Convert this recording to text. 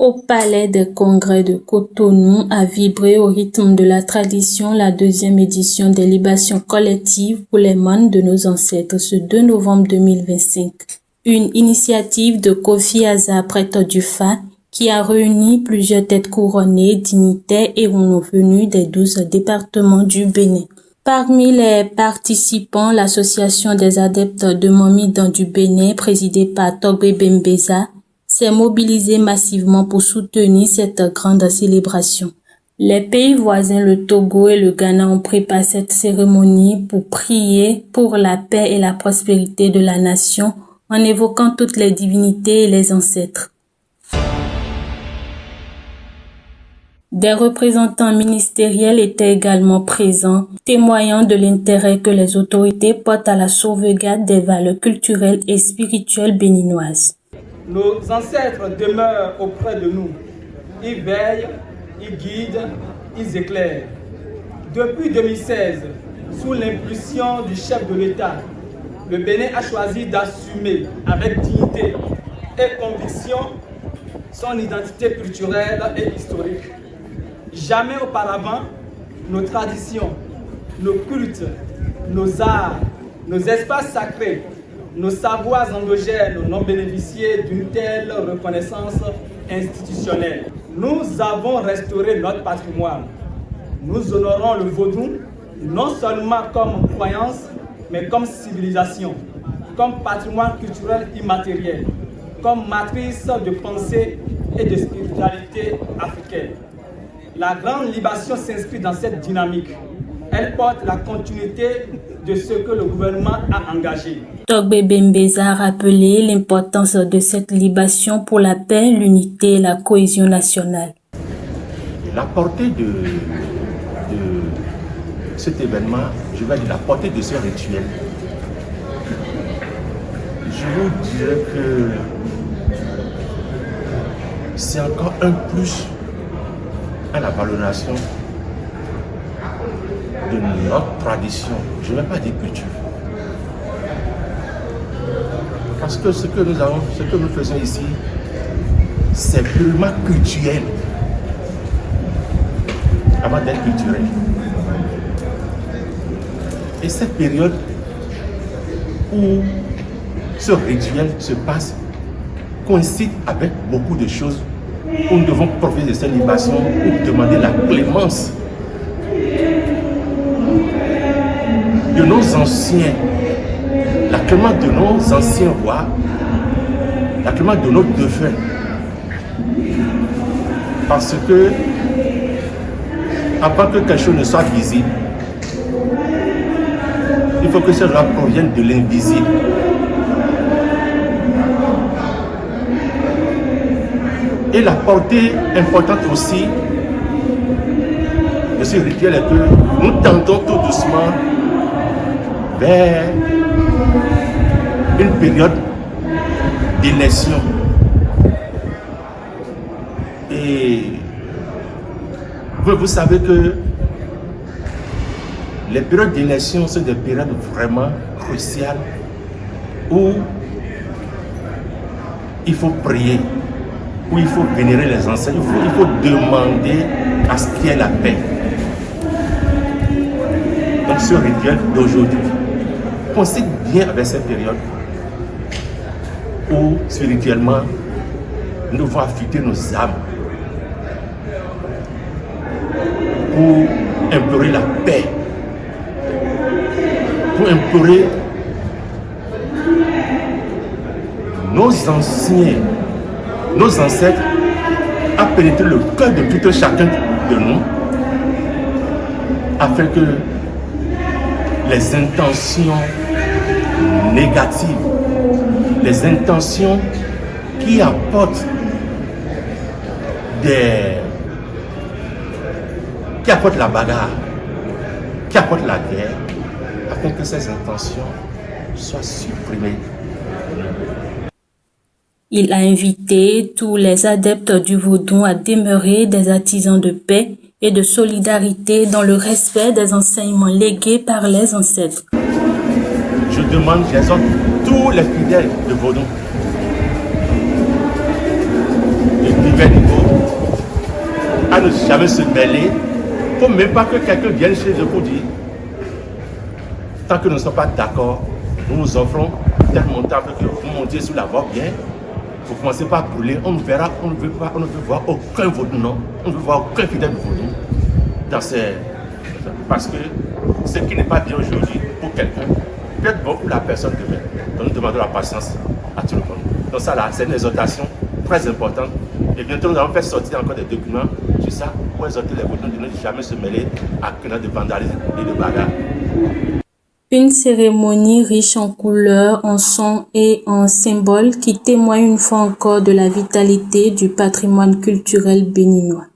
Au Palais des Congrès de Cotonou a vibré au rythme de la tradition la deuxième édition des libations collectives pour les membres de nos ancêtres ce 2 novembre 2025. Une initiative de Kofi Asa, prêtre du Fa, qui a réuni plusieurs têtes couronnées, dignitaires et honneurs venus des 12 départements du Bénin. Parmi les participants, l'association des adeptes de Mohammedan du Bénin, présidée par Togbe Bembeza, s'est mobilisée massivement pour soutenir cette grande célébration. Les pays voisins, le Togo et le Ghana, ont préparé cette cérémonie pour prier pour la paix et la prospérité de la nation en évoquant toutes les divinités et les ancêtres. Des représentants ministériels étaient également présents, témoignant de l'intérêt que les autorités portent à la sauvegarde des valeurs culturelles et spirituelles béninoises. Nos ancêtres demeurent auprès de nous. Ils veillent, ils guident, ils éclairent. Depuis 2016, sous l'impulsion du chef de l'État, le Bénin a choisi d'assumer avec dignité et conviction son identité culturelle et historique. Jamais auparavant, nos traditions, nos cultes, nos arts, nos espaces sacrés, nos savoirs endogènes n'ont bénéficié d'une telle reconnaissance institutionnelle. Nous avons restauré notre patrimoine. Nous honorons le vaudou non seulement comme croyance, mais comme civilisation, comme patrimoine culturel immatériel, comme matrice de pensée et de spiritualité africaine. La grande libation s'inscrit dans cette dynamique. Elle porte la continuité de ce que le gouvernement a engagé. Togbe Bembeza a rappelé l'importance de cette libation pour la paix, l'unité et la cohésion nationale. La portée de cet événement, je vais dire la portée de ce rituel, je vous dirais que c'est encore un plus à la valorisation de notre tradition, je ne vais pas dire culture. Parce que ce que nous faisons ici, c'est purement culturel, avant d'être culturel. Et cette période où ce rituel se passe coïncide avec beaucoup de choses où nous devons profiter de cette libation pour demander la clémence de nos anciens, la clémence de nos anciens rois, la clémence de nos défunts. Parce que, avant que quelque chose ne soit visible, il faut que cela provienne de l'invisible. Et la portée importante aussi de ce rituel est que nous tendons tout doucement vers une période d'élection. Et vous savez que les périodes d'élection sont des périodes vraiment cruciales où il faut prier, où il faut vénérer les ancêtres, il faut demander à ce qu'il y ait la paix. Donc ce rituel d'aujourd'hui coïncide bien avec cette période où spirituellement nous devons affûter nos âmes pour implorer la paix, pour implorer nos anciens, nos ancêtres à pénétrer le cœur de tout un chacun de nous afin que les intentions négatives, les intentions qui apportent la bagarre, qui apportent la guerre, afin que ces intentions soient supprimées. Il a invité tous les adeptes du vaudou à demeurer des artisans de paix et de solidarité dans le respect des enseignements légués par les ancêtres. Je demande, j'exhorte tous les fidèles de Vaudou, de divers niveaux, à ne jamais se mêler. Il ne faut même pas que quelqu'un vienne chez eux pour dire, tant que nous ne sommes pas d'accord, nous nous offrons tel montant que vous montiez sur la voie bien. Vous commencez par brûler, on ne verra, on ne veut voir aucun vaudou, non. On ne veut voir aucun fidèle vaudou dans ces... Parce que ce qui n'est pas bien aujourd'hui pour quelqu'un, peut être bon pour la personne demain. Donc nous demandons la patience à tout le monde. Donc ça là, c'est une exhortation très importante. Et bientôt nous allons faire sortir encore des documents sur ça pour exhorter les vaudous de ne jamais se mêler à quelqu'un de vandalisme et de bagarre. Une cérémonie riche en couleurs, en sons et en symboles qui témoigne une fois encore de la vitalité du patrimoine culturel béninois.